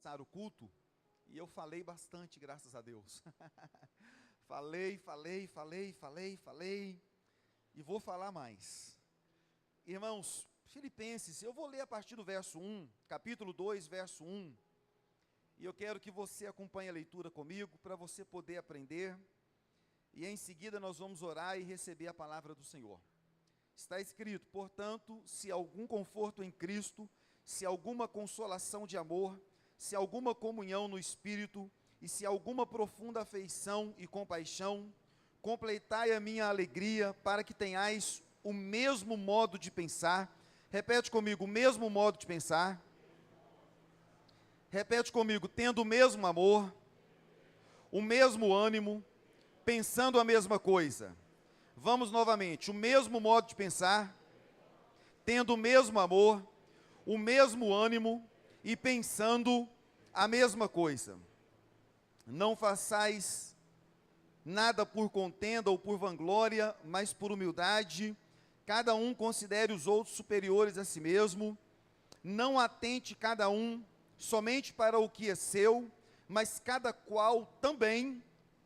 começar o culto, e eu falei bastante, graças a Deus. falei, e vou falar mais. Irmãos, Filipenses, eu vou ler a partir do verso 1, capítulo 2, verso 1, e eu quero que você acompanhe a leitura comigo, para você poder aprender, e em seguida nós vamos orar e receber a palavra do Senhor. Está escrito: portanto, se algum conforto em Cristo, se alguma consolação de amor, se alguma comunhão no Espírito, e se alguma profunda afeição e compaixão, completai a minha alegria, para que tenhais o mesmo modo de pensar. Repete comigo: o mesmo modo de pensar. Repete comigo: tendo o mesmo amor, o mesmo ânimo, pensando a mesma coisa. Vamos novamente: o mesmo modo de pensar, tendo o mesmo amor, o mesmo ânimo e pensando a mesma coisa. Não façais nada por contenda ou por vanglória, mas por humildade. Cada um considere os outros superiores a si mesmo. Não atente cada um somente para o que é seu, mas cada qual também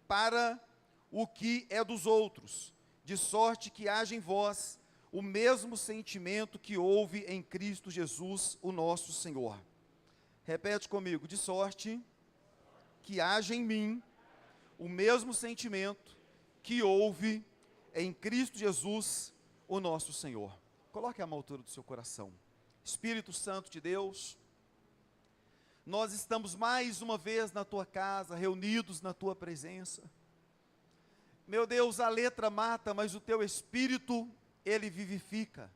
para o que é dos outros. De sorte que haja em vós o mesmo sentimento que houve em Cristo Jesus, o nosso Senhor. Repete comigo: de sorte que haja em mim o mesmo sentimento que houve em Cristo Jesus, o nosso Senhor. Coloque a mão à altura do seu coração. Espírito Santo de Deus, nós estamos mais uma vez na tua casa, reunidos na tua presença. Meu Deus, a letra mata, mas o teu Espírito, ele vivifica.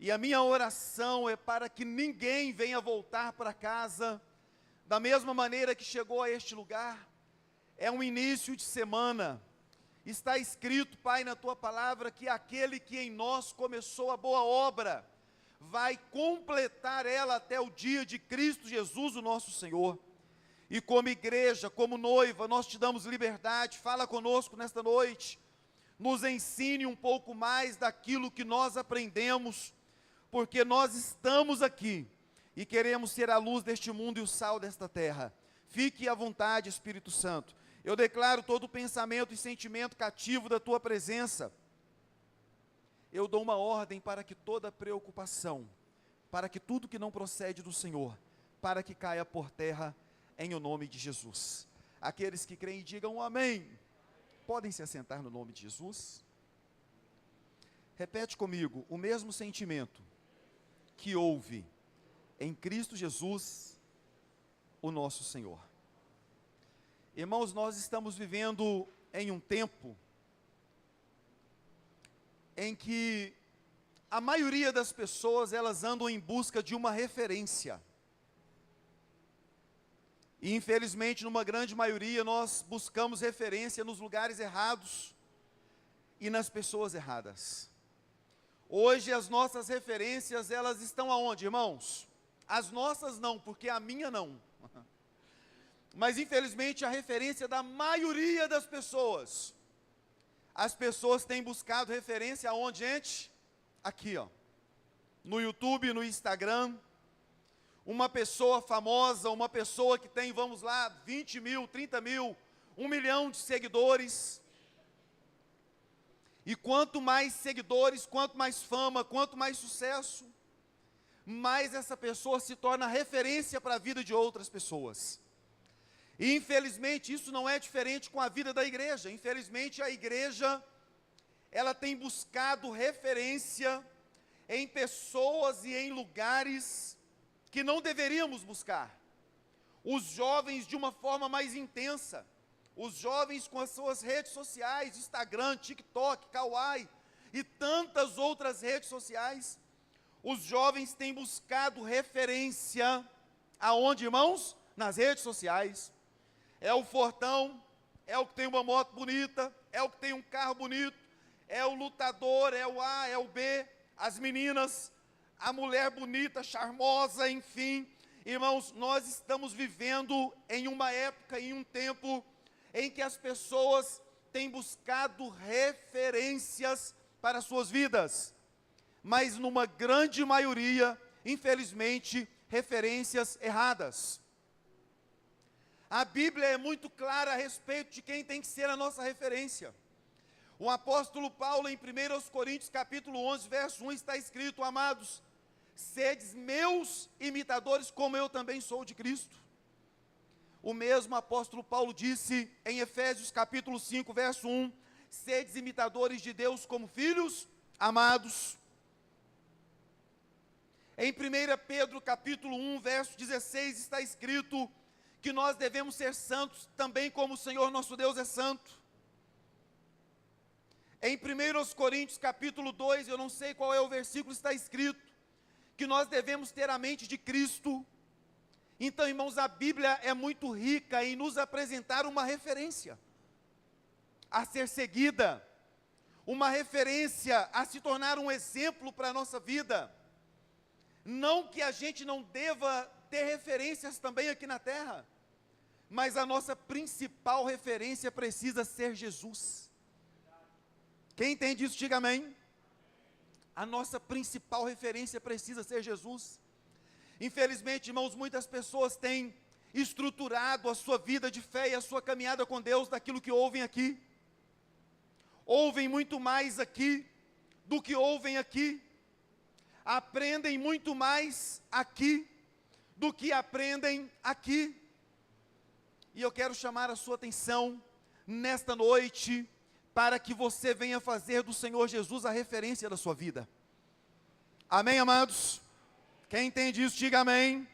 E a minha oração é para que ninguém venha voltar para casa da mesma maneira que chegou a este lugar. É um início de semana. Está escrito, Pai, na tua palavra, que aquele que em nós começou a boa obra vai completar ela até o dia de Cristo Jesus, o nosso Senhor. E como igreja, como noiva, nós te damos liberdade. Fala conosco nesta noite, nos ensine um pouco mais daquilo que nós aprendemos, porque nós estamos aqui e queremos ser a luz deste mundo e o sal desta terra. Fique à vontade, Espírito Santo. Eu declaro todo pensamento e sentimento cativo da tua presença. Eu dou uma ordem para que toda preocupação, para que tudo que não procede do Senhor, para que caia por terra, em o nome de Jesus. Aqueles que creem digam amém. Podem se assentar no nome de Jesus. Repete comigo: o mesmo sentimento que houve em Cristo Jesus, o nosso Senhor. Irmãos, nós estamos vivendo em um tempo em que a maioria das pessoas, elas andam em busca de uma referência. E infelizmente, numa grande maioria, nós buscamos referência nos lugares errados e nas pessoas erradas. Hoje as nossas referências, elas estão aonde, irmãos? As nossas não, porque a minha não. Mas infelizmente a referência da maioria das pessoas. As pessoas têm buscado referência aonde, gente? Aqui, ó. No YouTube, no Instagram. Uma pessoa famosa, uma pessoa que tem, vamos lá, 20 mil, 30 mil, 1 milhão de seguidores. E quanto mais seguidores, quanto mais fama, quanto mais sucesso, mais essa pessoa se torna referência para a vida de outras pessoas. E infelizmente isso não é diferente com a vida da igreja. Infelizmente a igreja, ela tem buscado referência em pessoas e em lugares que não deveríamos buscar. Os jovens de uma forma mais intensa, os jovens com as suas redes sociais, Instagram, TikTok, Kawaii e tantas outras redes sociais, os jovens têm buscado referência, aonde, irmãos? Nas redes sociais. É o fortão, é o que tem uma moto bonita, é o que tem um carro bonito, é o lutador, é o A, é o B, as meninas, a mulher bonita, charmosa, enfim. Irmãos, nós estamos vivendo em uma época, em um tempo, em que as pessoas têm buscado referências para as suas vidas, mas numa grande maioria, infelizmente, referências erradas. A Bíblia é muito clara a respeito de quem tem que ser a nossa referência. O apóstolo Paulo, em 1 Coríntios, capítulo 11, verso 1, está escrito: amados, sedes meus imitadores, como eu também sou de Cristo. O mesmo apóstolo Paulo disse em Efésios, capítulo 5, verso 1, sedes imitadores de Deus como filhos amados. Em 1 Pedro, capítulo 1, verso 16, está escrito que nós devemos ser santos, também como o Senhor nosso Deus é santo. Em 1 Coríntios, capítulo 2, eu não sei qual é o versículo, está escrito que nós devemos ter a mente de Cristo. Então, irmãos, a Bíblia é muito rica em nos apresentar uma referência a ser seguida, uma referência a se tornar um exemplo para a nossa vida. Não que a gente não deva ter referências também aqui na terra, mas a nossa principal referência precisa ser Jesus. Quem entende isso, diga amém. A nossa principal referência precisa ser Jesus. Infelizmente, irmãos, muitas pessoas têm estruturado a sua vida de fé e a sua caminhada com Deus daquilo que ouvem aqui. Ouvem muito mais aqui do que ouvem aqui. Aprendem muito mais aqui do que aprendem aqui. E eu quero chamar a sua atenção nesta noite para que você venha fazer do Senhor Jesus a referência da sua vida. Amém, amados? Quem entende isso, diga amém.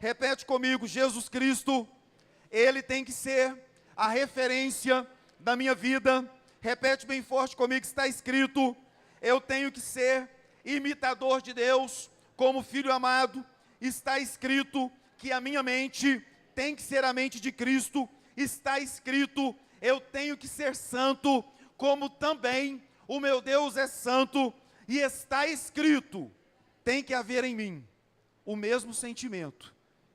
Repete comigo: Jesus Cristo, Ele tem que ser a referência da minha vida. Repete bem forte comigo, está escrito: eu tenho que ser imitador de Deus, como filho amado. Está escrito que a minha mente tem que ser a mente de Cristo. Está escrito: eu tenho que ser santo, como também o meu Deus é santo. E está escrito: tem que haver em mim o mesmo sentimento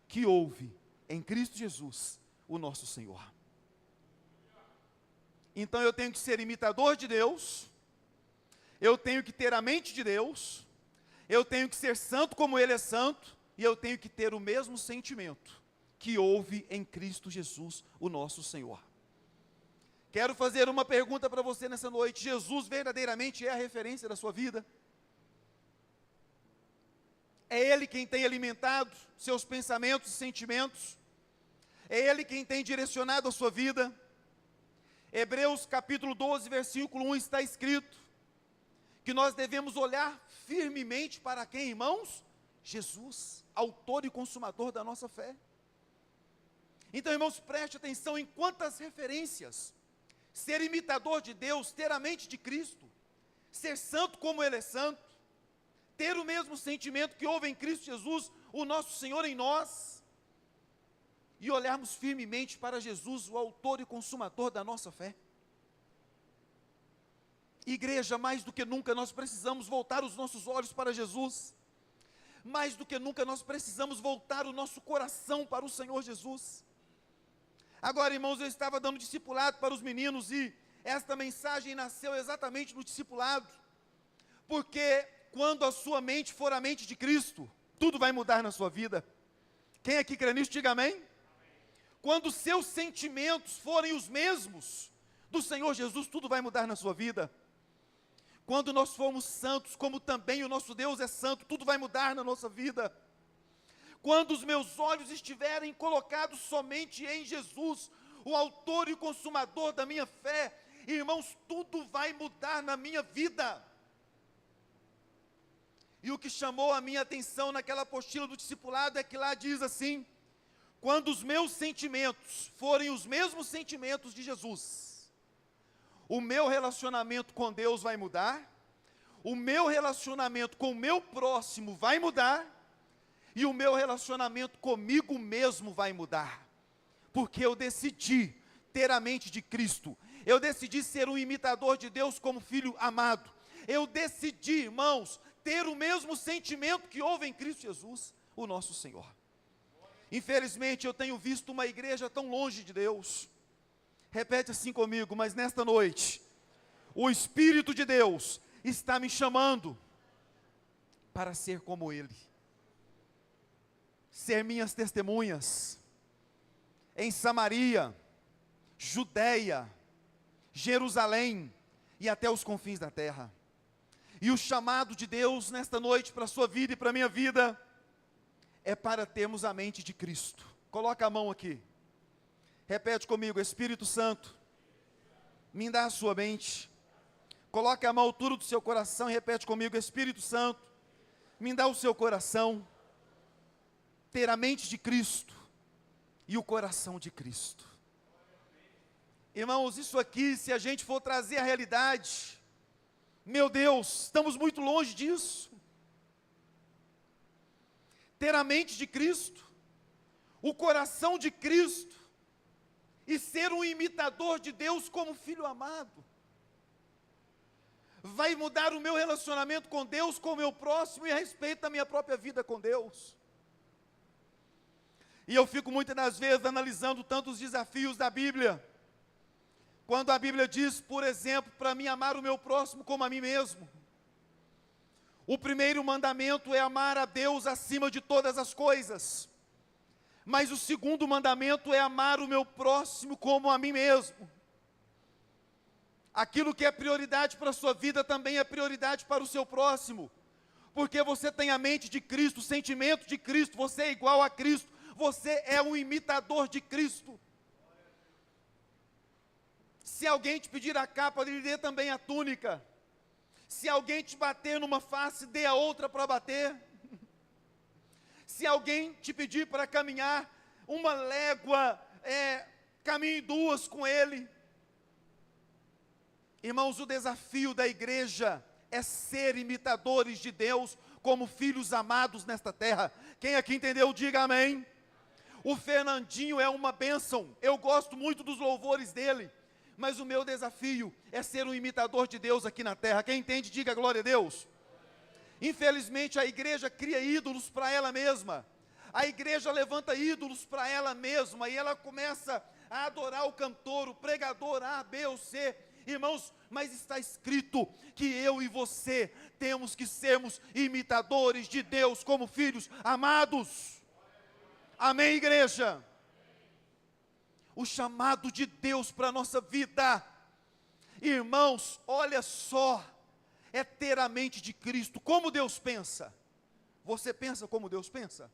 que houve em Cristo Jesus, o nosso Senhor. Então eu tenho que ser imitador de Deus, eu tenho que ter a mente de Deus, eu tenho que ser santo como Ele é santo, e eu tenho que ter o mesmo sentimento que houve em Cristo Jesus, o nosso Senhor. Quero fazer uma pergunta para você nessa noite: Jesus verdadeiramente é a referência da sua vida? É Ele quem tem alimentado seus pensamentos e sentimentos? É Ele quem tem direcionado a sua vida? Hebreus capítulo 12, versículo 1 está escrito que nós devemos olhar firmemente para quem, irmãos? Jesus, autor e consumador da nossa fé. Então, irmãos, preste atenção em quantas referências: ser imitador de Deus, ter a mente de Cristo, ser santo como Ele é santo, ter o mesmo sentimento que houve em Cristo Jesus, o nosso Senhor em nós, e olharmos firmemente para Jesus, o autor e consumador da nossa fé. Igreja, mais do que nunca nós precisamos voltar os nossos olhos para Jesus. Mais do que nunca nós precisamos voltar o nosso coração para o Senhor Jesus. Agora, irmãos, eu estava dando discipulado para os meninos e esta mensagem nasceu exatamente no discipulado. Porque quando a sua mente for a mente de Cristo, tudo vai mudar na sua vida. Quem aqui crê nisso, diga amém. Quando os seus sentimentos forem os mesmos do Senhor Jesus, tudo vai mudar na sua vida. Quando nós formos santos, como também o nosso Deus é santo, tudo vai mudar na nossa vida. Quando os meus olhos estiverem colocados somente em Jesus, o autor e o consumador da minha fé, irmãos, tudo vai mudar na minha vida. E o que chamou a minha atenção naquela apostila do discipulado é que lá diz assim: quando os meus sentimentos forem os mesmos sentimentos de Jesus, o meu relacionamento com Deus vai mudar, o meu relacionamento com o meu próximo vai mudar, e o meu relacionamento comigo mesmo vai mudar, porque eu decidi ter a mente de Cristo, eu decidi ser um imitador de Deus como filho amado, eu decidi, irmãos, ter o mesmo sentimento que houve em Cristo Jesus, o nosso Senhor. Infelizmente eu tenho visto uma igreja tão longe de Deus. Repete assim comigo: mas nesta noite, o Espírito de Deus está me chamando para ser como Ele, ser minhas testemunhas. em Samaria, Judeia, Jerusalém e até os confins da terra. E o chamado de Deus nesta noite para a sua vida e para a minha vida é para termos a mente de Cristo. Coloca a mão aqui. Repete comigo: Espírito Santo, me dá a sua mente. Coloque a mão à altura do seu coração e repete comigo: Espírito Santo, me dá o seu coração. Ter a mente de Cristo e o coração de Cristo. Irmãos, isso aqui, se a gente for trazer a realidade, meu Deus, estamos muito longe disso. Ter a mente de Cristo, o coração de Cristo, e ser um imitador de Deus como filho amado, vai mudar o meu relacionamento com Deus, com o meu próximo e a respeito da minha própria vida com Deus. E eu fico muitas das vezes analisando tantos desafios da Bíblia, quando a Bíblia diz, por exemplo, para mim amar o meu próximo como a mim mesmo. O primeiro mandamento é amar a Deus acima de todas as coisas, mas o segundo mandamento é amar o meu próximo como a mim mesmo. Aquilo que é prioridade para a sua vida também é prioridade para o seu próximo, porque você tem a mente de Cristo, o sentimento de Cristo, você é igual a Cristo, você é um imitador de Cristo. Se alguém te pedir a capa, lhe dê também a túnica. Se alguém te bater numa face, dê a outra para bater. Se alguém te pedir para caminhar uma légua, caminhe duas com ele. Irmãos, o desafio da igreja é ser imitadores de Deus como filhos amados nesta terra. Quem aqui entendeu, diga amém. O Fernandinho é uma bênção, eu gosto muito dos louvores dele, mas o meu desafio é ser um imitador de Deus aqui na terra. Quem entende, diga glória a Deus. Infelizmente a igreja cria ídolos para ela mesma, a igreja levanta ídolos para ela mesma, e ela começa a adorar o cantor, o pregador A, B ou C. Irmãos, mas está escrito que eu e você temos que sermos imitadores de Deus como filhos amados. Amém, igreja? O chamado de Deus para a nossa vida, irmãos, olha só, é ter a mente de Cristo. Como Deus pensa? Você pensa como Deus pensa?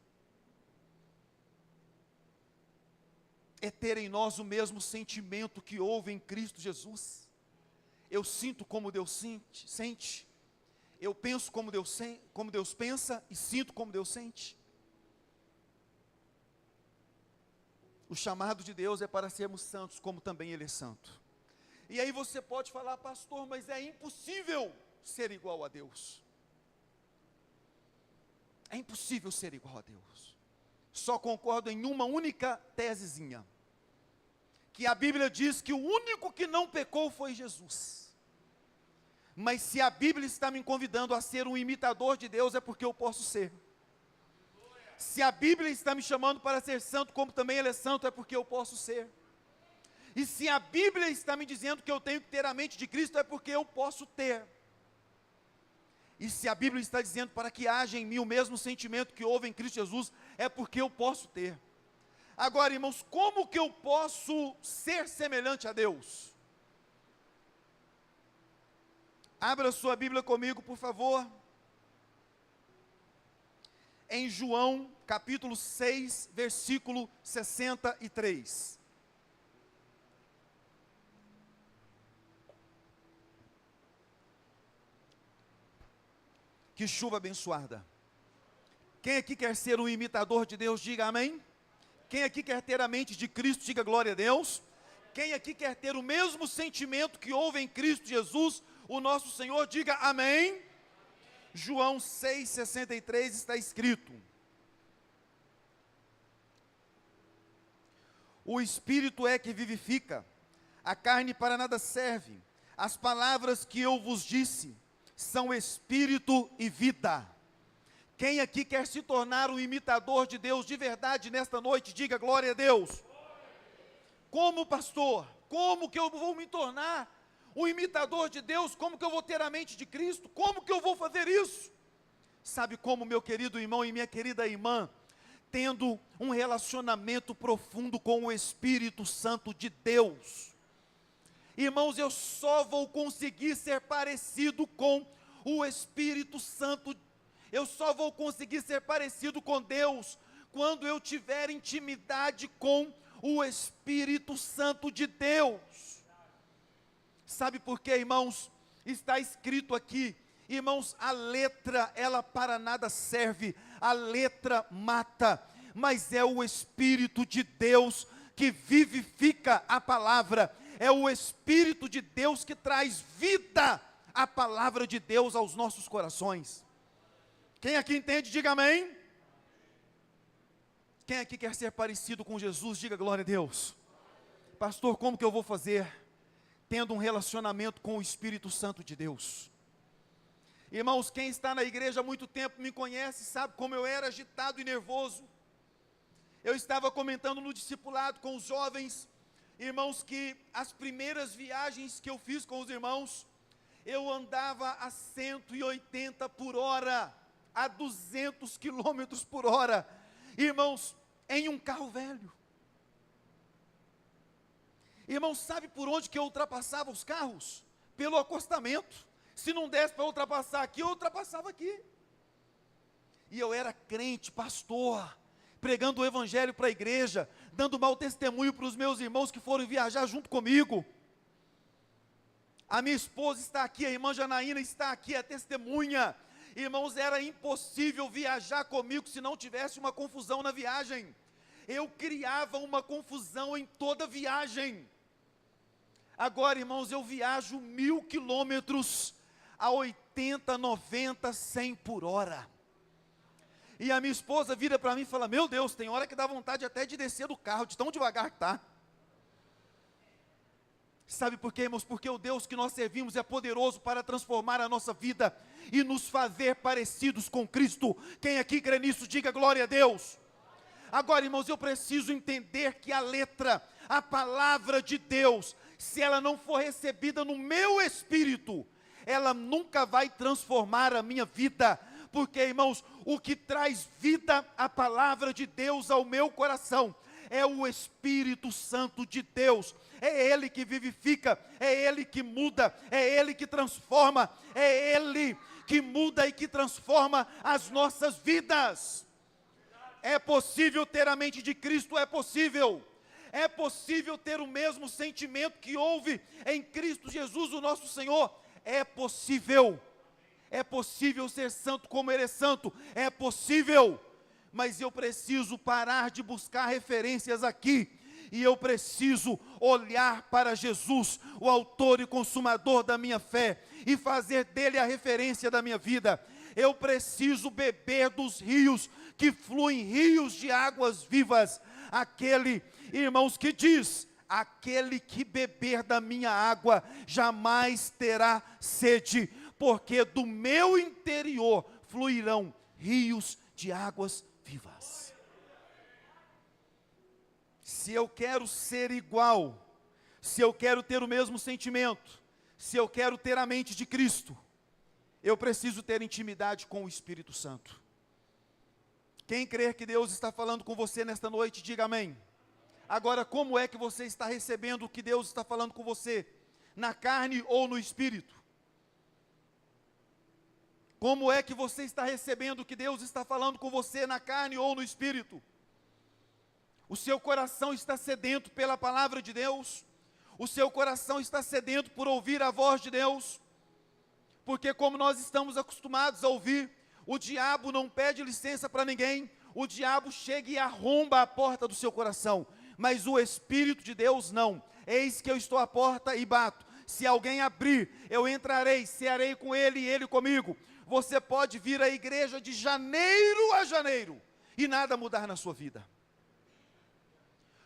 É ter em nós o mesmo sentimento que houve em Cristo Jesus. Eu sinto como Deus sente. Eu penso como Deus pensa e sinto como Deus sente. O chamado de Deus é para sermos santos, como também Ele é santo. E aí você pode falar: pastor, mas é impossível ser igual a Deus. É impossível ser igual a Deus. Só concordo em uma única tesezinha, que a Bíblia diz que o único que não pecou foi Jesus. Mas se a Bíblia está me convidando a ser um imitador de Deus, é porque eu posso ser. Se a Bíblia está me chamando para ser santo, como também Ele é santo, é porque eu posso ser. E se a Bíblia está me dizendo que eu tenho que ter a mente de Cristo, é porque eu posso ter. E se a Bíblia está dizendo para que haja em mim o mesmo sentimento que houve em Cristo Jesus, é porque eu posso ter. Agora, irmãos, como que eu posso ser semelhante a Deus? Abra sua Bíblia comigo, por favor. Em João, capítulo 6, versículo 63. Que chuva abençoada. Quem aqui quer ser um imitador de Deus, diga amém. Quem aqui quer ter a mente de Cristo, diga glória a Deus. Quem aqui quer ter o mesmo sentimento que houve em Cristo Jesus, o nosso Senhor, diga amém. João 6,63 está escrito: o Espírito é que vivifica, a carne para nada serve. As palavras que eu vos disse são Espírito e vida. Quem aqui quer se tornar um imitador de Deus de verdade nesta noite, diga glória a Deus. Como pastor, como que eu vou me tornar um imitador de Deus? Como que eu vou ter a mente de Cristo? Como que eu vou fazer isso? Sabe como, meu querido irmão e minha querida irmã? tendo um relacionamento profundo com o Espírito Santo de Deus. Irmãos, eu só vou conseguir ser parecido com o Espírito Santo, eu só vou conseguir ser parecido com Deus quando eu tiver intimidade com o Espírito Santo de Deus. Sabe por quê, irmãos? Está escrito aqui, irmãos, a letra, ela para nada serve, a letra mata, mas é o Espírito de Deus que vivifica a palavra, é o Espírito de Deus que traz vida à palavra de Deus aos nossos corações. Quem aqui entende, diga amém. Quem aqui quer ser parecido com Jesus, diga glória a Deus. Pastor, como que eu vou fazer? Tendo um relacionamento com o Espírito Santo de Deus. Irmãos, quem está na igreja há muito tempo me conhece, sabe como eu era agitado e nervoso. Eu estava comentando no discipulado com os jovens, irmãos, que as primeiras viagens que eu fiz com os irmãos, eu andava a 180 por hora, a 200 quilômetros por hora, irmãos, em um carro velho. Irmãos, sabe por onde que eu ultrapassava os carros? Pelo acostamento. Se não desse para ultrapassar aqui, eu ultrapassava aqui. E eu era crente, pastor, pregando o evangelho para a igreja, dando mau testemunho para os meus irmãos que foram viajar junto comigo. A minha esposa está aqui, a irmã Janaína está aqui, é testemunha. Irmãos, era impossível viajar comigo se não tivesse uma confusão na viagem. Eu criava uma confusão em toda viagem. Agora, irmãos, eu viajo 1000 quilômetros a 80, 90, 100 por hora. E a minha esposa vira para mim e fala, meu Deus, tem hora que dá vontade até de descer do carro, de tão devagar que está. Sabe por quê, irmãos? Porque o Deus que nós servimos é poderoso para transformar a nossa vida e nos fazer parecidos com Cristo. Quem aqui crê nisso, diga glória a Deus. Agora, irmãos, eu preciso entender que a letra, a palavra de Deus, se ela não for recebida no meu espírito, ela nunca vai transformar a minha vida. Porque, irmãos, o que traz vida à palavra de Deus ao meu coração é o Espírito Santo de Deus. É Ele que vivifica, é Ele que muda, é Ele que transforma, é Ele que muda e que transforma as nossas vidas. É possível ter a mente de Cristo, é possível. É possível ter o mesmo sentimento que houve em Cristo Jesus, o nosso Senhor. É possível. É possível ser santo como Ele é santo, é possível, mas eu preciso parar de buscar referências aqui, e eu preciso olhar para Jesus, o autor e consumador da minha fé, e fazer dele a referência da minha vida. Eu preciso beber dos rios, que fluem rios de águas vivas, aquele, irmãos, que diz, aquele que beber da minha água, jamais terá sede, porque do meu interior fluirão rios de águas vivas. Se eu quero ser igual, se eu quero ter o mesmo sentimento, se eu quero ter a mente de Cristo, eu preciso ter intimidade com o Espírito Santo. Quem crer que Deus está falando com você nesta noite, diga amém. Agora, como é que você está recebendo o que Deus está falando com você? Na carne ou no Espírito? Como é que você está recebendo o que Deus está falando com você, na carne ou no Espírito? O seu coração está sedento pela palavra de Deus? O seu coração está sedento por ouvir a voz de Deus? Porque como nós estamos acostumados a ouvir, o diabo não pede licença para ninguém, o diabo chega e arromba a porta do seu coração, mas o Espírito de Deus não. Eis que eu estou à porta e bato, se alguém abrir, eu entrarei, cearei com ele e ele comigo. Você pode vir à igreja de janeiro a janeiro e nada mudar na sua vida.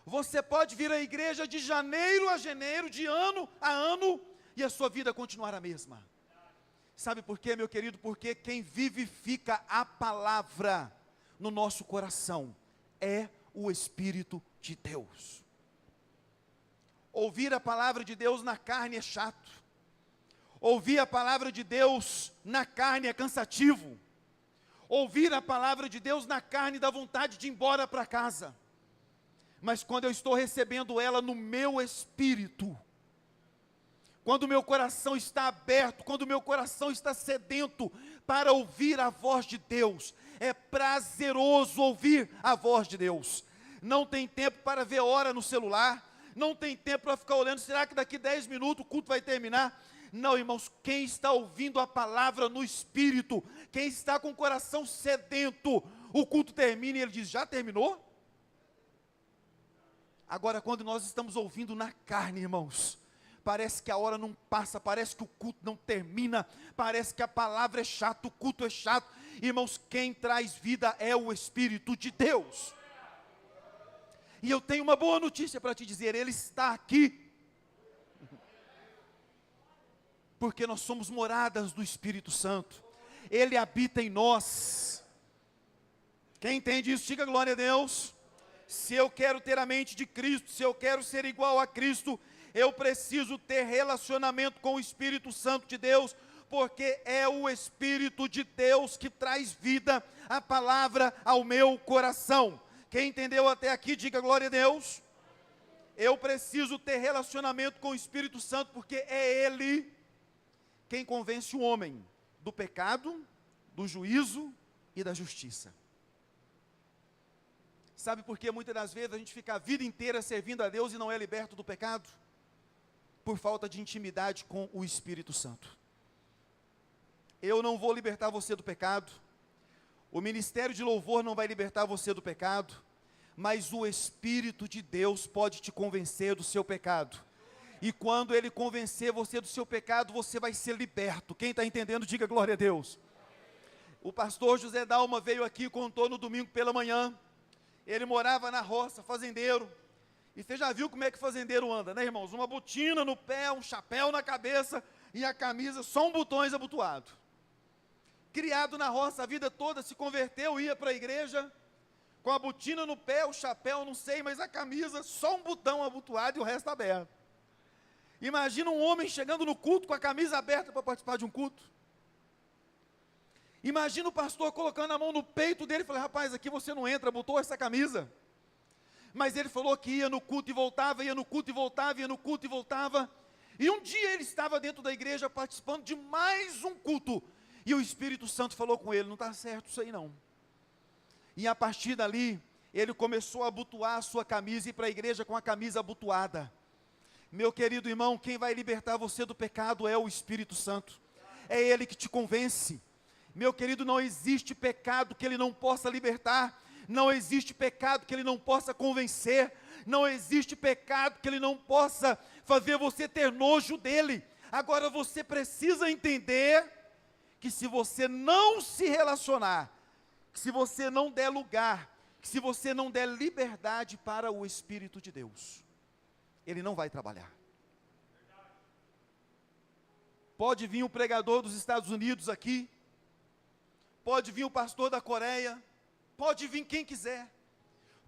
Você pode vir à igreja de janeiro a janeiro, de ano a ano, e a sua vida continuar a mesma. Sabe por quê, meu querido? Porque quem vivifica a palavra no nosso coração é o Espírito de Deus. Ouvir a palavra de Deus na carne é chato. Ouvir a palavra de Deus na carne é cansativo. ouvir a palavra de Deus na carne dá vontade de ir embora para casa. Mas quando eu estou recebendo ela no meu espírito, quando o meu coração está aberto, quando o meu coração está sedento para ouvir a voz de Deus, é prazeroso ouvir a voz de Deus. Não tem tempo para ver hora no celular, não tem tempo para ficar olhando, será que daqui 10 minutos o culto vai terminar? Não, irmãos, quem está ouvindo a palavra no espírito, quem está com o coração sedento, o culto termina e ele diz, já terminou? Agora, quando nós estamos ouvindo na carne, irmãos, parece que a hora não passa, parece que o culto não termina, parece que a palavra é chata, o culto é chato. Irmãos, quem traz vida é o Espírito de Deus. E eu tenho uma boa notícia para te dizer, Ele está aqui. Porque nós somos moradas do Espírito Santo. Ele habita em nós. Quem entende isso, diga glória a Deus. Se eu quero ter a mente de Cristo, se eu quero ser igual a Cristo, eu preciso ter relacionamento com o Espírito Santo de Deus, porque é o Espírito de Deus que traz vida, a palavra ao meu coração. Quem entendeu até aqui, diga glória a Deus. Eu preciso ter relacionamento com o Espírito Santo, porque é Ele quem convence o homem do pecado, do juízo e da justiça. Sabe por que muitas das vezes a gente fica a vida inteira servindo a Deus e não é liberto do pecado? Por falta de intimidade com o Espírito Santo. Eu não vou libertar você do pecado, o ministério de louvor não vai libertar você do pecado, mas o Espírito de Deus pode te convencer do seu pecado. E quando Ele convencer você do seu pecado, você vai ser liberto. Quem está entendendo, diga glória a Deus. O pastor José Dalma veio aqui e contou no domingo pela manhã. Ele morava na roça, fazendeiro. E você já viu como é que fazendeiro anda, né, irmãos? Uma botina no pé, um chapéu na cabeça e a camisa só um botões abotoado. Criado na roça a vida toda, se converteu, ia para a igreja, com a botina no pé, o chapéu, não sei, mas a camisa, só um botão abotoado e o resto aberto. Imagina um homem chegando no culto com a camisa aberta para participar de um culto. Imagina o pastor colocando a mão no peito dele e falando, rapaz, aqui você não entra, botou essa camisa. Mas ele falou que ia no culto e voltava, ia no culto e voltava, ia no culto e voltava. E um dia ele estava dentro da igreja participando de mais um culto. E o Espírito Santo falou com ele, não está certo isso aí não. E a partir dali, ele começou a abotoar a sua camisa e ir para a igreja com a camisa abotoada. Meu querido irmão, quem vai libertar você do pecado é o Espírito Santo. É Ele que te convence. Meu querido, não existe pecado que Ele não possa libertar. Não existe pecado que Ele não possa convencer. Não existe pecado que Ele não possa fazer você ter nojo dEle. Agora você precisa entender que se você não se relacionar, que se você não der lugar, que se você não der liberdade para o Espírito de Deus, Ele não vai trabalhar. Pode vir o pregador dos Estados Unidos aqui, pode vir o pastor da Coreia, pode vir quem quiser,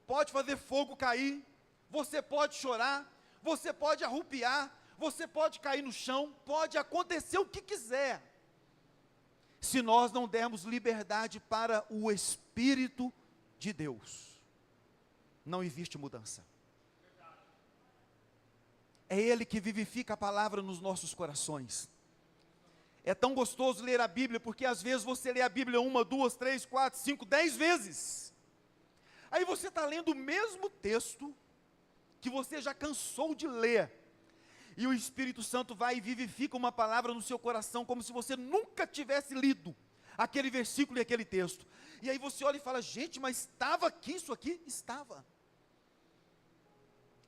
pode fazer fogo cair, você pode chorar, você pode arrupiar, você pode cair no chão, pode acontecer o que quiser. Se nós não dermos liberdade para o Espírito de Deus, não existe mudança. É Ele que vivifica a palavra nos nossos corações. É tão gostoso ler a Bíblia, porque às vezes você lê a Bíblia 1, 2, 3, 4, 5, 10 vezes. Aí você está lendo o mesmo texto, que você já cansou de ler. E o Espírito Santo vai e vivifica uma palavra no seu coração, como se você nunca tivesse lido aquele versículo e aquele texto. E aí você olha e fala, gente, mas estava aqui isso aqui? Estava.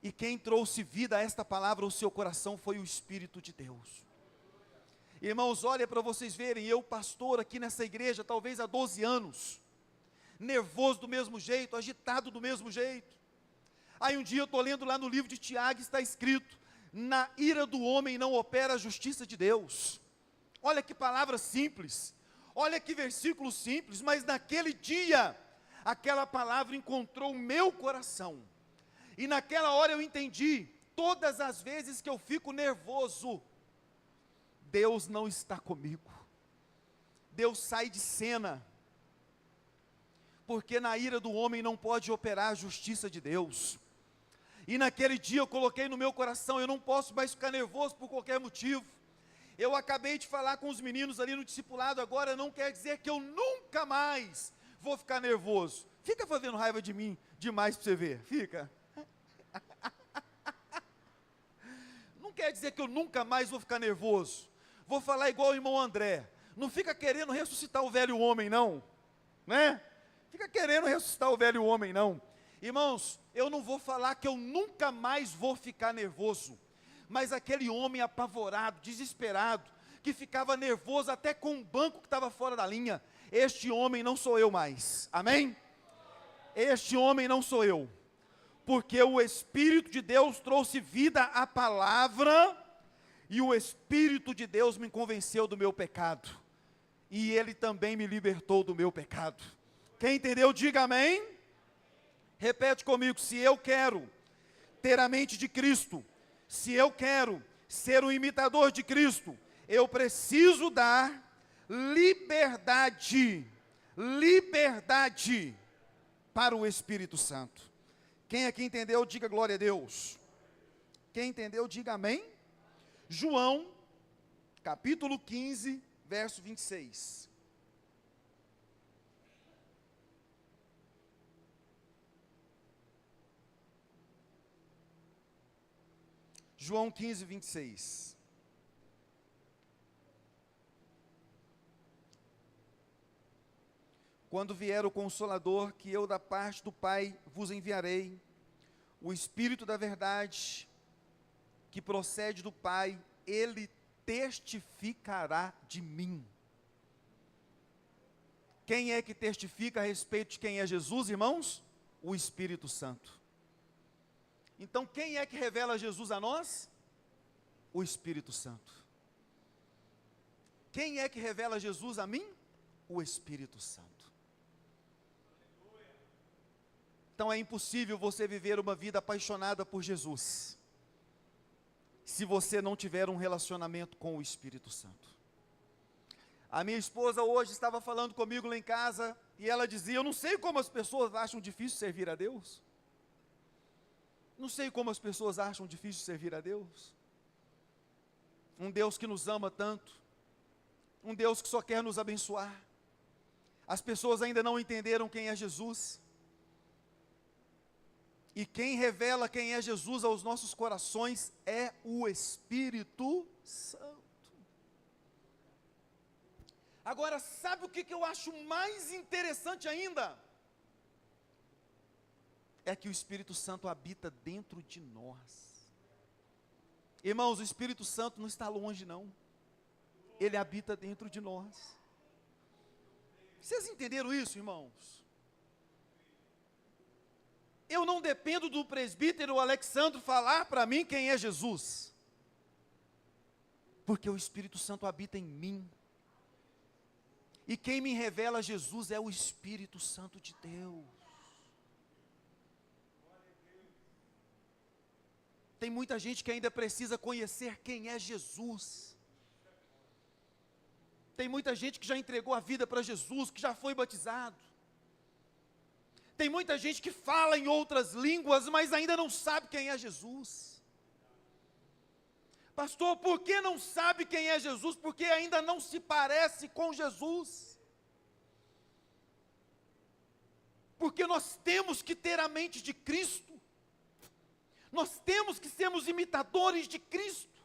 E quem trouxe vida a esta palavra ao seu coração foi o Espírito de Deus. Irmãos, olha para vocês verem, eu pastor aqui nessa igreja, talvez há 12 anos, nervoso do mesmo jeito, agitado do mesmo jeito. Aí um dia eu estou lendo lá no livro de Tiago, está escrito, na ira do homem não opera a justiça de Deus. Olha que palavra simples, olha que versículo simples, mas naquele dia, aquela palavra encontrou o meu coração. E naquela hora eu entendi, todas as vezes que eu fico nervoso, Deus não está comigo. Deus sai de cena. porque na ira do homem não pode operar a justiça de Deus. E naquele dia eu coloquei no meu coração, eu não posso mais ficar nervoso por qualquer motivo. Eu acabei de falar com os meninos ali no discipulado, agora não quer dizer que eu nunca mais vou ficar nervoso. Fica fazendo raiva de mim demais para você ver, fica. Não quer dizer que eu nunca mais vou ficar nervoso. Vou falar igual o irmão André, não fica querendo ressuscitar o velho homem não, né? Fica querendo ressuscitar o velho homem não. Irmãos, eu não vou falar que eu nunca mais vou ficar nervoso, mas aquele homem apavorado, desesperado, que ficava nervoso até com um banco que estava fora da linha, este homem não sou eu mais, amém? Este homem não sou eu, porque o Espírito de Deus trouxe vida à palavra, e o Espírito de Deus me convenceu do meu pecado, e Ele também me libertou do meu pecado. Quem entendeu, diga amém. Repete comigo, se eu quero ter a mente de Cristo, se eu quero ser um imitador de Cristo, eu preciso dar liberdade para o Espírito Santo. Quem aqui entendeu, diga glória a Deus. Quem entendeu, diga amém. João, capítulo 15, verso 26. João 15, 26. Quando vier o Consolador, que eu da parte do Pai vos enviarei, o Espírito da verdade, que procede do Pai, Ele testificará de mim. Quem é que testifica a respeito de quem é Jesus, irmãos? O Espírito Santo. Então, quem é que revela Jesus a nós? O Espírito Santo. Quem é que revela Jesus a mim? O Espírito Santo. Então, é impossível você viver uma vida apaixonada por Jesus, se você não tiver um relacionamento com o Espírito Santo. A minha esposa hoje estava falando comigo lá em casa, e ela dizia, eu não sei como as pessoas acham difícil servir a Deus. Não sei como as pessoas acham difícil servir a Deus. Um Deus que nos ama tanto. Um Deus que só quer nos abençoar. As pessoas ainda não entenderam quem é Jesus. E quem revela quem é Jesus aos nossos corações é o Espírito Santo. Agora, sabe o que eu acho mais interessante ainda? É que o Espírito Santo habita dentro de nós. Irmãos, o Espírito Santo não está longe não. Ele habita dentro de nós. Vocês entenderam isso, irmãos? Eu não dependo do presbítero Alexandre falar para mim quem é Jesus, porque o Espírito Santo habita em mim. E quem me revela Jesus é o Espírito Santo de Deus. Tem muita gente que ainda precisa conhecer quem é Jesus. Tem muita gente que já entregou a vida para Jesus, que já foi batizado. Tem muita gente que fala em outras línguas, mas ainda não sabe quem é Jesus. Pastor, por que não sabe quem é Jesus? Porque ainda não se parece com Jesus. Porque nós temos que ter a mente de Cristo. Nós temos que sermos imitadores de Cristo.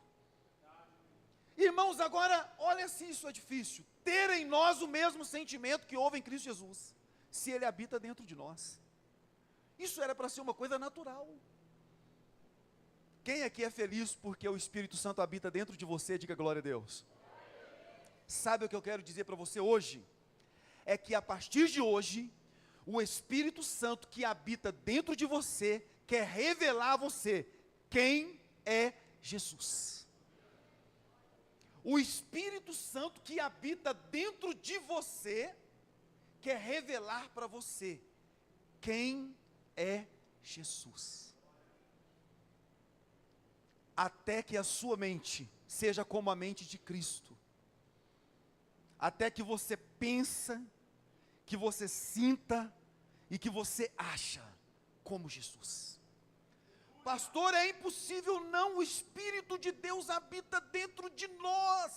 Irmãos, agora, olha se isso é difícil. Ter em nós o mesmo sentimento que houve em Cristo Jesus, se Ele habita dentro de nós. Isso era para ser uma coisa natural. Quem aqui é feliz porque o Espírito Santo habita dentro de você? Diga glória a Deus. Sabe o que eu quero dizer para você hoje? É que a partir de hoje, o Espírito Santo que habita dentro de você, quer revelar a você quem é Jesus. O Espírito Santo que habita dentro de você, quer revelar para você quem é Jesus. Até que a sua mente seja como a mente de Cristo. Até que você pensa, que você sinta, e que você acha como Jesus. Pastor, é impossível não, o Espírito de Deus habita dentro de nós.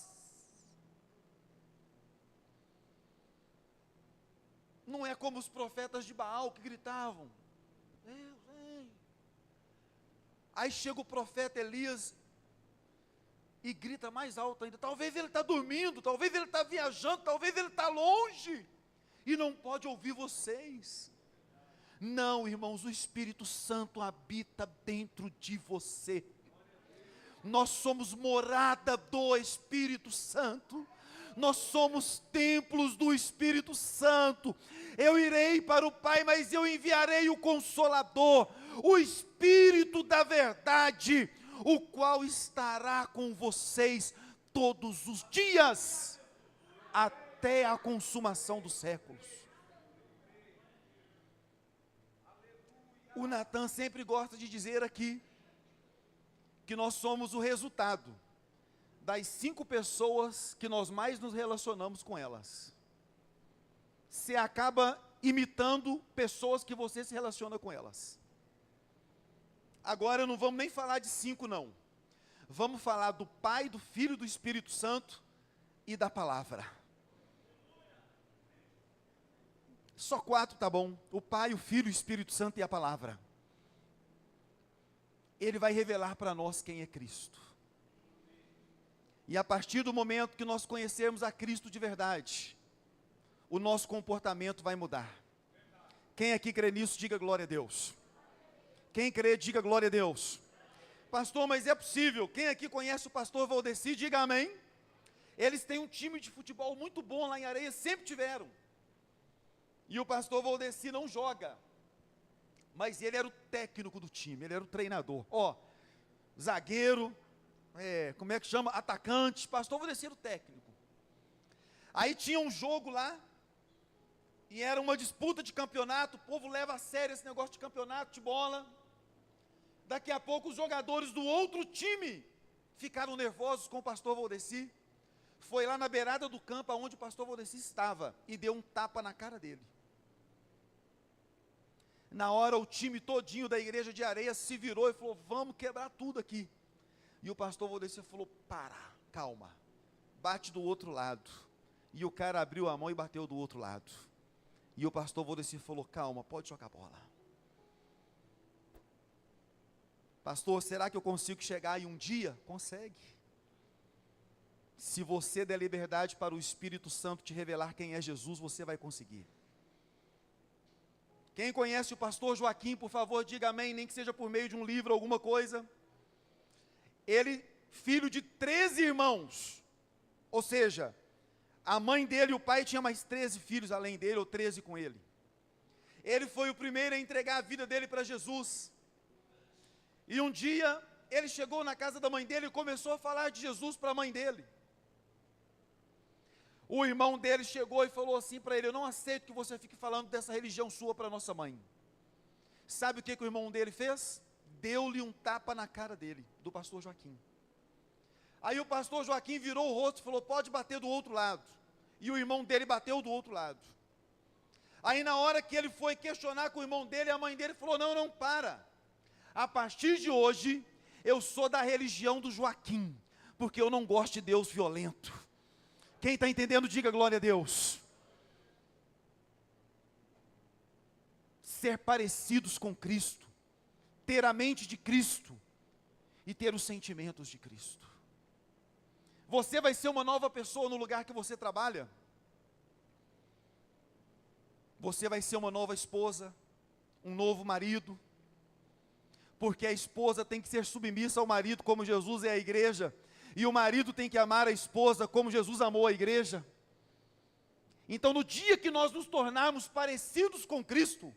Não é como os profetas de Baal que gritavam, Deus, vem. Aí chega o profeta Elias e grita mais alto ainda. Talvez ele está dormindo, talvez ele está viajando, talvez ele está longe e não pode ouvir vocês. Não, irmãos, o Espírito Santo habita dentro de você. Nós somos morada do Espírito Santo. Nós somos templos do Espírito Santo. Eu irei para o Pai, mas eu enviarei o Consolador, o Espírito da verdade, o qual estará com vocês todos os dias, até a consumação dos séculos. O Natan sempre gosta de dizer aqui, que nós somos o resultado das 5 pessoas que nós mais nos relacionamos com elas. Você acaba imitando pessoas que você se relaciona com elas. Agora não vamos nem falar de 5 não. Vamos falar do Pai, do Filho e do Espírito Santo e da palavra. Só 4 tá bom. O Pai, o Filho, o Espírito Santo e a palavra. Ele vai revelar para nós quem é Cristo. E a partir do momento que nós conhecermos a Cristo de verdade, o nosso comportamento vai mudar. Quem aqui crê nisso, diga glória a Deus. Quem crê, diga glória a Deus. Pastor, mas é possível. Quem aqui conhece o pastor Valdeci, diga amém. Eles têm um time de futebol muito bom lá em Areia, sempre tiveram. E o pastor Valdeci não joga, mas ele era o técnico do time, ele era o treinador. Zagueiro, como é que chama? Atacante, pastor Valdeci era o técnico. Aí tinha um jogo lá, e era uma disputa de campeonato, o povo leva a sério esse negócio de campeonato de bola. Daqui a pouco os jogadores do outro time ficaram nervosos com o pastor Valdeci. Foi lá na beirada do campo onde o pastor Valdeci estava e deu um tapa na cara dele. Na hora o time todinho da igreja de Areia se virou e falou, vamos quebrar tudo aqui. E o pastor Valdeci falou, calma, bate do outro lado. E o cara abriu a mão e bateu do outro lado. E o pastor Valdeci falou, calma, pode jogar bola. Pastor, será que eu consigo chegar aí um dia? Consegue. Se você der liberdade para o Espírito Santo te revelar quem é Jesus, você vai conseguir. Quem conhece o pastor Joaquim, por favor, diga amém, nem que seja por meio de um livro, alguma coisa. Ele, filho de 13 irmãos, ou seja, a mãe dele e o pai tinham mais 13 filhos além dele, ou 13 com ele. Ele foi o primeiro a entregar a vida dele para Jesus. E um dia, ele chegou na casa da mãe dele e começou a falar de Jesus para a mãe dele. O irmão dele chegou e falou assim para ele, eu não aceito que você fique falando dessa religião sua para nossa mãe. Sabe o que o irmão dele fez? Deu-lhe um tapa na cara dele, do pastor Joaquim. Aí o pastor Joaquim virou o rosto e falou, pode bater do outro lado. E o irmão dele bateu do outro lado. Aí na hora que ele foi questionar com o irmão dele, a mãe dele falou, não, para. A partir de hoje, eu sou da religião do Joaquim, porque eu não gosto de Deus violento. Quem está entendendo, diga glória a Deus. Ser parecidos com Cristo, ter a mente de Cristo e ter os sentimentos de Cristo. Você vai ser uma nova pessoa no lugar que você trabalha. Você vai ser uma nova esposa, um novo marido, porque a esposa tem que ser submissa ao marido como Jesus é à igreja. E o marido tem que amar a esposa como Jesus amou a igreja. Então, no dia que nós nos tornarmos parecidos com Cristo,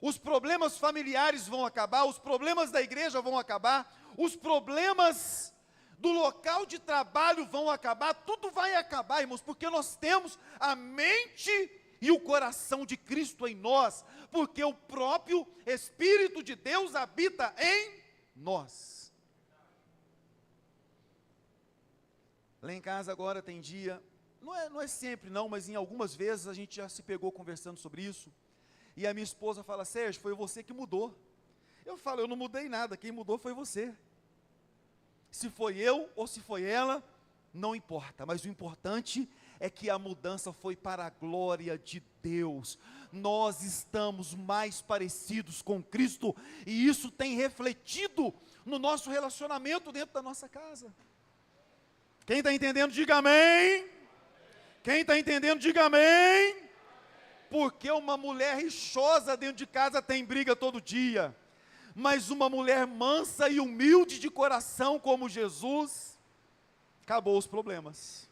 os problemas familiares vão acabar, os problemas da igreja vão acabar, os problemas do local de trabalho vão acabar, tudo vai acabar, irmãos, porque nós temos a mente e o coração de Cristo em nós, porque o próprio Espírito de Deus habita em nós. Lá em casa agora tem dia, não é sempre não, mas em algumas vezes a gente já se pegou conversando sobre isso. E a minha esposa fala: Sérgio, foi você que mudou. Eu falo: eu não mudei nada, quem mudou foi você. Se foi eu ou se foi ela, não importa, mas o importante é que a mudança foi para a glória de Deus. Nós estamos mais parecidos com Cristo, e isso tem refletido no nosso relacionamento dentro da nossa casa. Quem está entendendo, diga amém. Quem está entendendo, diga amém. Porque uma mulher rixosa dentro de casa tem briga todo dia, mas uma mulher mansa e humilde de coração como Jesus, acabou os problemas.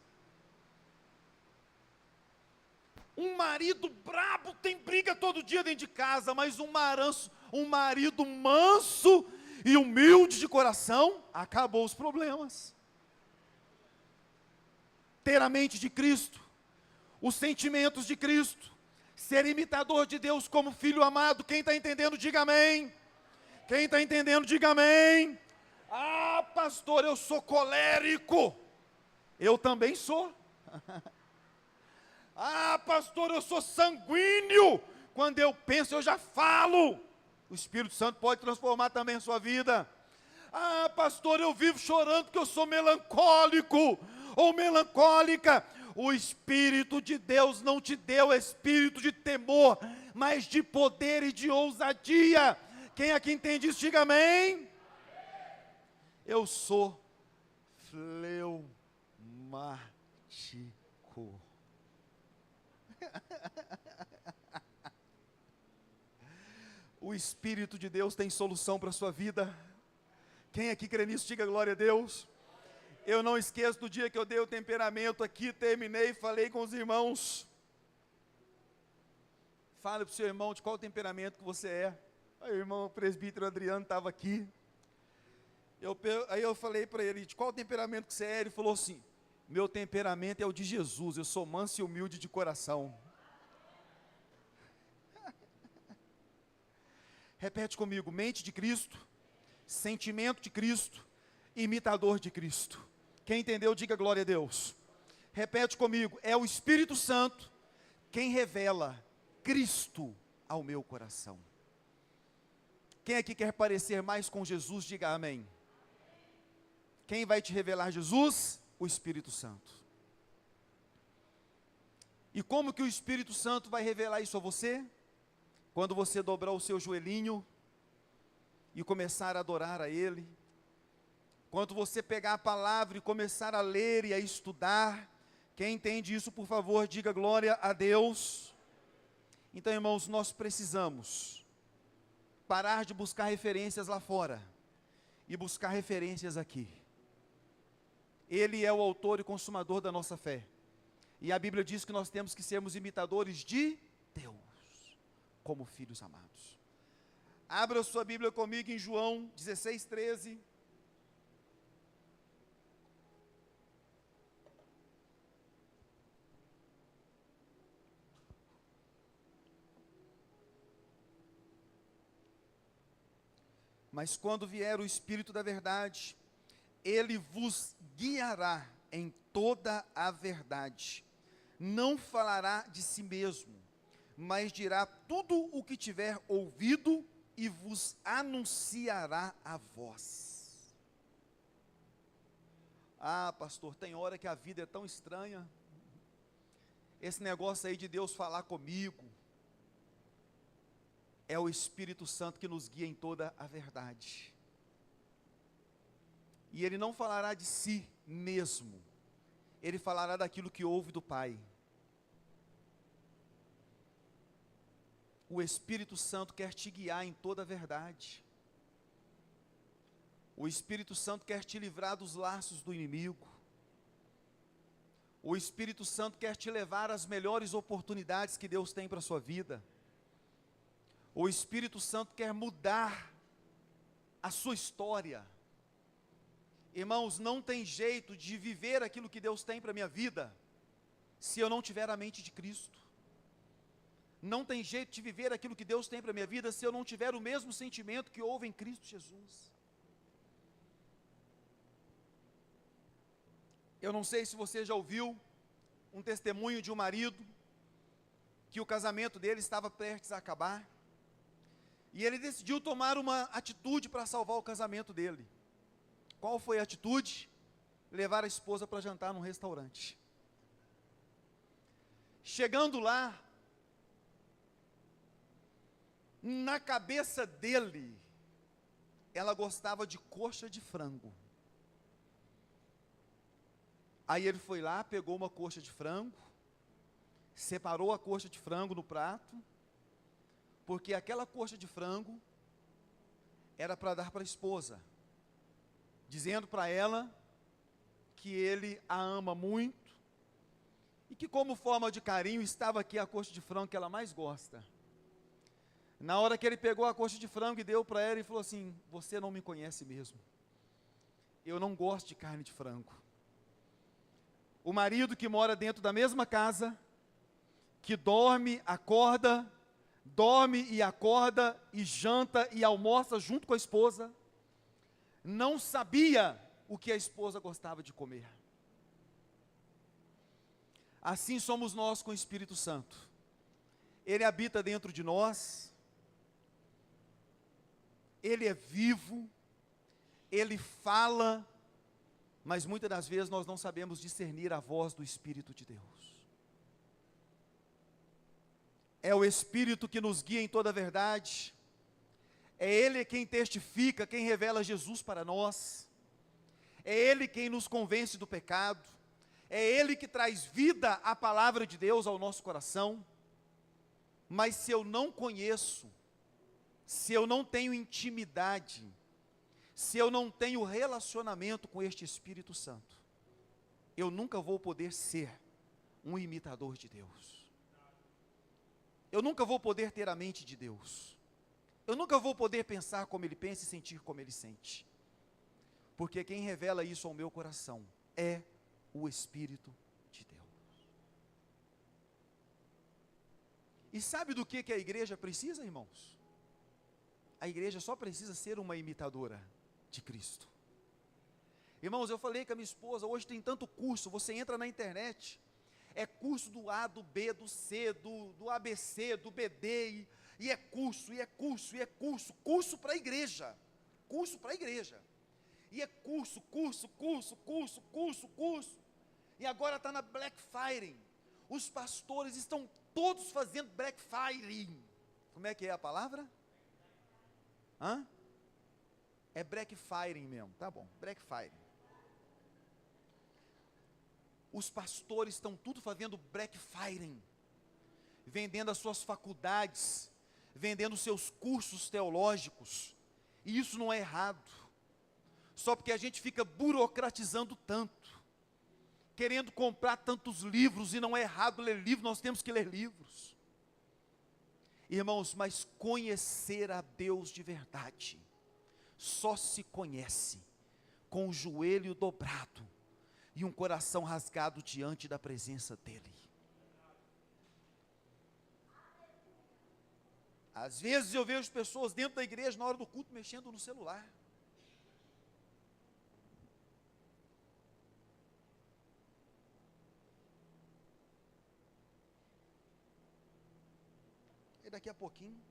Um marido brabo tem briga todo dia dentro de casa, mas um marido manso e humilde de coração, acabou os problemas. Ter a mente de Cristo, os sentimentos de Cristo, ser imitador de Deus como filho amado. Quem está entendendo, diga amém. Quem está entendendo, diga amém. Ah, pastor, eu sou colérico. Eu também sou. Ah, pastor, eu sou sanguíneo. Quando eu penso, eu já falo. O Espírito Santo pode transformar também a sua vida. Ah, pastor, eu vivo chorando porque eu sou melancólico ou melancólica. O Espírito de Deus não te deu espírito de temor, mas de poder e de ousadia. Quem aqui entende isso, diga amém. Eu sou fleumático. O Espírito de Deus tem solução para a sua vida. Quem aqui crê nisso, diga glória a Deus. Eu não esqueço do dia que eu dei o temperamento aqui, terminei, falei com os irmãos. Fale para o seu irmão de qual temperamento que você é. Aí o irmão presbítero Adriano estava aqui. Aí eu falei para ele: de qual temperamento que você é? Ele falou assim: meu temperamento é o de Jesus, eu sou manso e humilde de coração. Repete comigo: mente de Cristo, sentimento de Cristo, imitador de Cristo. Quem entendeu, diga glória a Deus. Repete comigo: é o Espírito Santo quem revela Cristo ao meu coração. Quem aqui quer parecer mais com Jesus, diga amém. Quem vai te revelar Jesus? O Espírito Santo. E como que o Espírito Santo vai revelar isso a você? Quando você dobrar o seu joelhinho e começar a adorar a Ele. Quando você pegar a palavra e começar a ler e a estudar. Quem entende isso, por favor, diga glória a Deus. Então, irmãos, nós precisamos parar de buscar referências lá fora e buscar referências aqui. Ele é o autor e consumador da nossa fé. E a Bíblia diz que nós temos que sermos imitadores de Deus, como filhos amados. Abra a sua Bíblia comigo em João 16:13. Mas quando vier o Espírito da verdade, Ele vos guiará em toda a verdade. Não falará de si mesmo, mas dirá tudo o que tiver ouvido e vos anunciará a vós. Ah, pastor, tem hora que a vida é tão estranha. Esse negócio aí de Deus falar comigo, é o Espírito Santo que nos guia em toda a verdade. E Ele não falará de si mesmo, Ele falará daquilo que ouve do Pai. O Espírito Santo quer te guiar em toda a verdade. O Espírito Santo quer te livrar dos laços do inimigo. O Espírito Santo quer te levar às melhores oportunidades que Deus tem para a sua vida. O Espírito Santo quer mudar a sua história. Irmãos, não tem jeito de viver aquilo que Deus tem para a minha vida, se eu não tiver a mente de Cristo. Não tem jeito de viver aquilo que Deus tem para a minha vida, se eu não tiver o mesmo sentimento que houve em Cristo Jesus. Eu não sei se você já ouviu um testemunho de um marido, que o casamento dele estava prestes a acabar, e ele decidiu tomar uma atitude para salvar o casamento dele. Qual foi a atitude? Levar a esposa para jantar num restaurante. Chegando lá, na cabeça dele, ela gostava de coxa de frango. Aí ele foi lá, pegou uma coxa de frango, separou a coxa de frango no prato, porque aquela coxa de frango era para dar para a esposa, dizendo para ela que ele a ama muito, e que como forma de carinho estava aqui a coxa de frango que ela mais gosta. Na hora que ele pegou a coxa de frango e deu para ela, ele falou assim: você não me conhece mesmo, eu não gosto de carne de frango. O marido que mora dentro da mesma casa, que dorme e acorda e janta e almoça junto com a esposa, não sabia o que a esposa gostava de comer. Assim somos nós com o Espírito Santo. Ele habita dentro de nós, ele é vivo, ele fala, mas muitas das vezes nós não sabemos discernir a voz do Espírito de Deus. É o Espírito que nos guia em toda a verdade, é Ele quem testifica, quem revela Jesus para nós, é Ele quem nos convence do pecado, é Ele que traz vida à palavra de Deus ao nosso coração. Mas se eu não conheço, se eu não tenho intimidade, se eu não tenho relacionamento com este Espírito Santo, eu nunca vou poder ser um imitador de Deus. Eu nunca vou poder ter a mente de Deus. Eu nunca vou poder pensar como Ele pensa e sentir como Ele sente. Porque quem revela isso ao meu coração é o Espírito de Deus. E sabe do que a igreja precisa, irmãos? A igreja só precisa ser uma imitadora de Cristo. Irmãos, eu falei com a minha esposa, hoje tem tanto curso, você entra na internet, é curso do A, do B, do C, do ABC, do BD, e é curso, e é curso, e é curso, curso para a igreja, e é curso, e agora está na Black Friday, os pastores estão todos fazendo Black Friday. Como é que é a palavra? É Black Friday mesmo, tá bom, Black Friday. Os pastores estão tudo fazendo Black Friday, vendendo as suas faculdades, vendendo seus cursos teológicos, e isso não é errado, só porque a gente fica burocratizando tanto, querendo comprar tantos livros, e não é errado ler livros, nós temos que ler livros. Irmãos, mas conhecer a Deus de verdade, só se conhece com o joelho dobrado e um coração rasgado diante da presença dEle. Às vezes eu vejo pessoas dentro da igreja, na hora do culto, mexendo no celular. E daqui a pouquinho,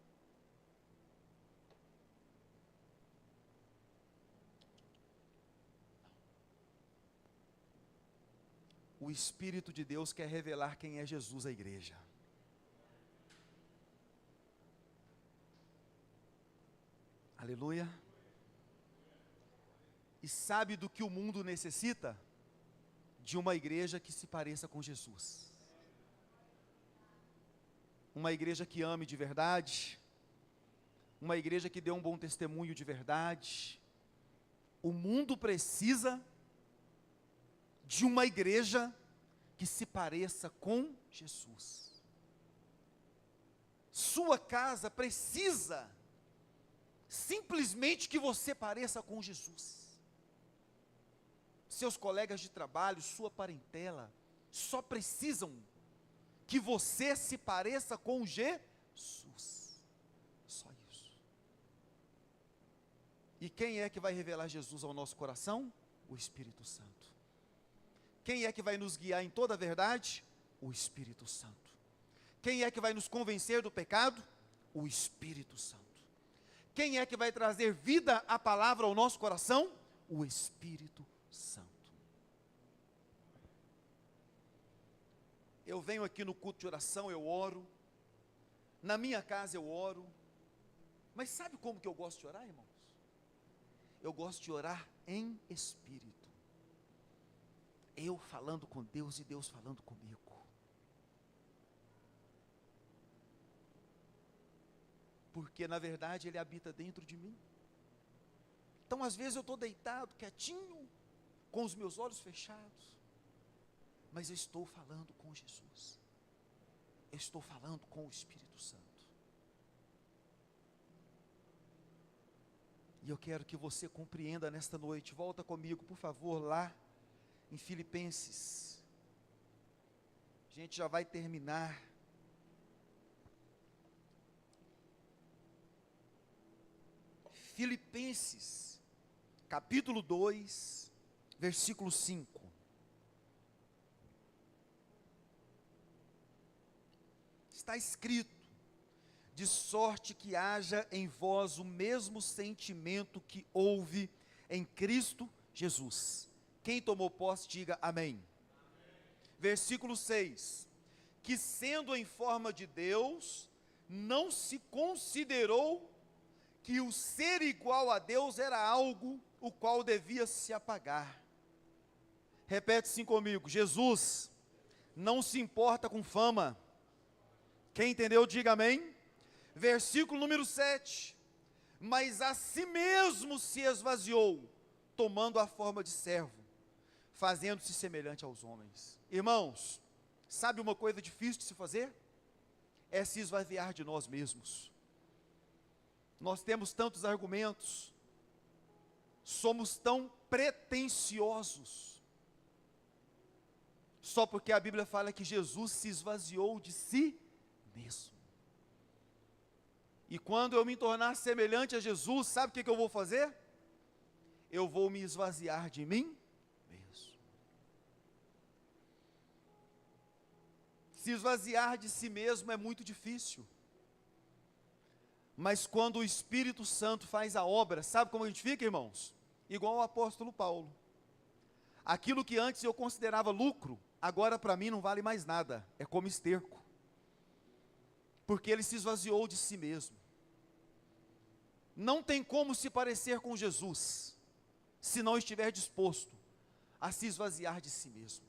o Espírito de Deus quer revelar quem é Jesus à igreja. Aleluia. E sabe do que o mundo necessita? De uma igreja que se pareça com Jesus. Uma igreja que ame de verdade, uma igreja que dê um bom testemunho de verdade. O mundo precisa de uma igreja que se pareça com Jesus. Sua casa precisa simplesmente que você pareça com Jesus. Seus colegas de trabalho, sua parentela, só precisam que você se pareça com Jesus. Só isso. E quem é que vai revelar Jesus ao nosso coração? O Espírito Santo. Quem é que vai nos guiar em toda a verdade? O Espírito Santo. Quem é que vai nos convencer do pecado? O Espírito Santo. Quem é que vai trazer vida à palavra ao nosso coração? O Espírito Santo. Eu venho aqui no culto de oração, eu oro. Na minha casa eu oro. Mas sabe como que eu gosto de orar, irmãos? Eu gosto de orar em espírito. Eu falando com Deus e Deus falando comigo. Porque na verdade Ele habita dentro de mim. Então às vezes eu estou deitado, quietinho, com os meus olhos fechados, mas eu estou falando com Jesus. Eu estou falando com o Espírito Santo. E eu quero que você compreenda nesta noite. Volta comigo, por favor, lá em Filipenses. A gente já vai terminar. Filipenses, capítulo 2, versículo 5. Está escrito: de sorte que haja em vós o mesmo sentimento que houve em Cristo Jesus. Quem tomou posse, diga amém. Amém. Versículo 6. Que sendo em forma de Deus, não se considerou que o ser igual a Deus era algo o qual devia se apagar. Repete assim comigo: Jesus não se importa com fama. Quem entendeu, diga amém. Versículo número 7, mas a si mesmo se esvaziou, tomando a forma de servo, fazendo-se semelhante aos homens. Irmãos, sabe uma coisa difícil de se fazer? É se esvaziar de nós mesmos. Nós temos tantos argumentos, somos tão pretensiosos, só porque a Bíblia fala que Jesus se esvaziou de si mesmo. E quando eu me tornar semelhante a Jesus, sabe o que eu vou fazer? Eu vou me esvaziar de mim mesmo. Se esvaziar de si mesmo é muito difícil. Mas quando o Espírito Santo faz a obra, sabe como a gente fica, irmãos? Igual o apóstolo Paulo. Aquilo que antes eu considerava lucro, agora para mim não vale mais nada, é como esterco. Porque ele se esvaziou de si mesmo. Não tem como se parecer com Jesus, se não estiver disposto a se esvaziar de si mesmo.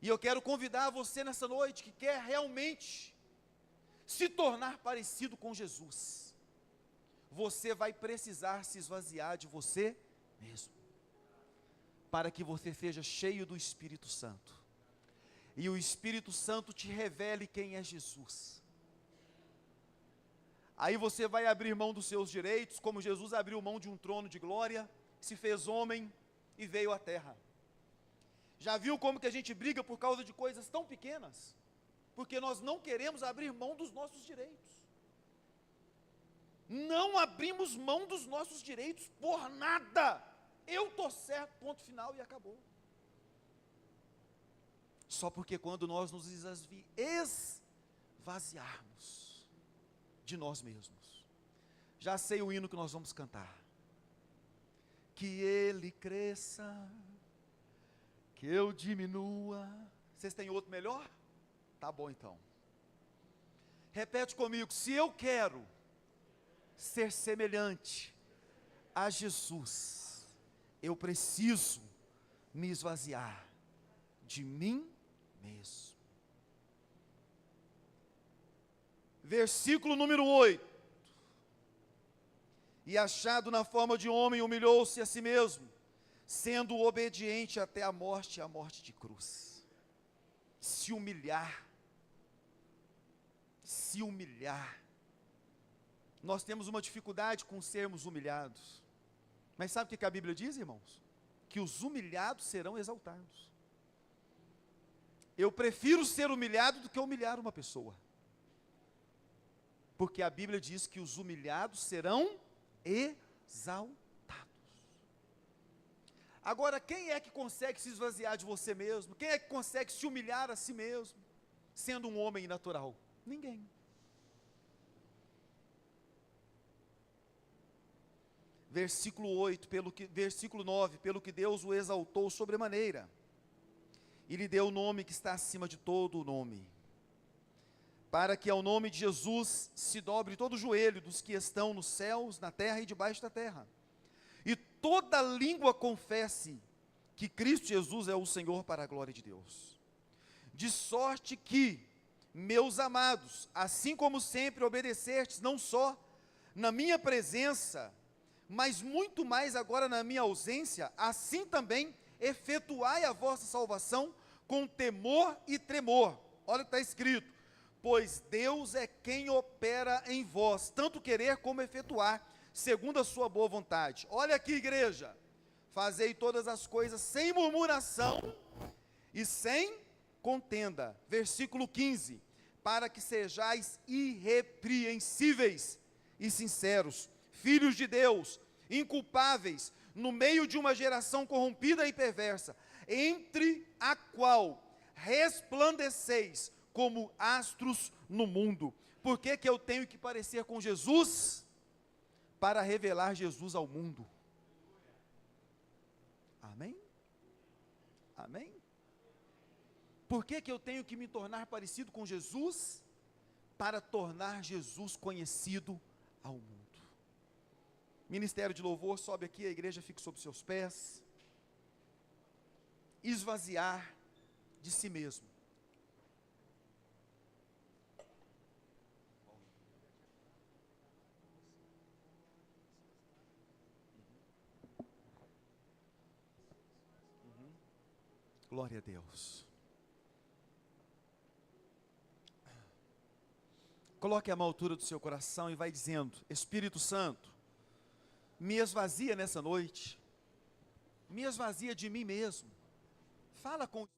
E eu quero convidar você nessa noite, que quer realmente se tornar parecido com Jesus, você vai precisar se esvaziar de você mesmo, para que você seja cheio do Espírito Santo, e o Espírito Santo te revele quem é Jesus. Aí você vai abrir mão dos seus direitos, como Jesus abriu mão de um trono de glória, se fez homem e veio à terra. Já viu como que a gente briga por causa de coisas tão pequenas? Porque nós não queremos abrir mão dos nossos direitos. Não abrimos mão dos nossos direitos por nada. Eu estou certo, ponto final e acabou. Só porque quando nós nos esvaziarmos de nós mesmos. Já sei o hino que nós vamos cantar. Que Ele cresça, que eu diminua. Vocês têm outro melhor? Tá bom então. Repete comigo: se eu quero ser semelhante a Jesus, eu preciso me esvaziar de mim mesmo. Versículo número 8. E achado na forma de homem, humilhou-se a si mesmo, sendo obediente até a morte de cruz. Se humilhar. Se humilhar. Nós temos uma dificuldade com sermos humilhados. Mas sabe o que a Bíblia diz, irmãos? Que os humilhados serão exaltados. Eu prefiro ser humilhado do que humilhar uma pessoa. Porque a Bíblia diz que os humilhados serão exaltados. Agora, quem é que consegue se esvaziar de você mesmo? Quem é que consegue se humilhar a si mesmo? sendo um homem natural? Ninguém. Versículo 9, pelo que Deus o exaltou sobremaneira, e lhe deu o nome que está acima de todo o nome, para que ao nome de Jesus se dobre todo o joelho dos que estão nos céus, na terra e debaixo da terra, e toda língua confesse que Cristo Jesus é o Senhor, para a glória de Deus. De sorte que, meus amados, assim como sempre obedecestes, não só na minha presença, mas muito mais agora na minha ausência, assim também efetuai a vossa salvação com temor e tremor. Olha o que está escrito: pois Deus é quem opera em vós, tanto querer como efetuar, segundo a sua boa vontade. Olha aqui, igreja: fazei todas as coisas sem murmuração e sem contenda. Versículo 15: para que sejais irrepreensíveis e sinceros, filhos de Deus, inculpáveis, no meio de uma geração corrompida e perversa, entre a qual resplandeceis como astros no mundo. Por que que eu tenho que parecer com Jesus? Para revelar Jesus ao mundo. Amém? Amém? Por que que eu tenho que me tornar parecido com Jesus? Para tornar Jesus conhecido ao mundo. Ministério de louvor, sobe aqui, a igreja fica sob seus pés. Esvaziar de si mesmo. Glória a Deus. Coloque a mão à altura do seu coração e vai dizendo: Espírito Santo, me esvazia nessa noite, me esvazia de mim mesmo. Fala com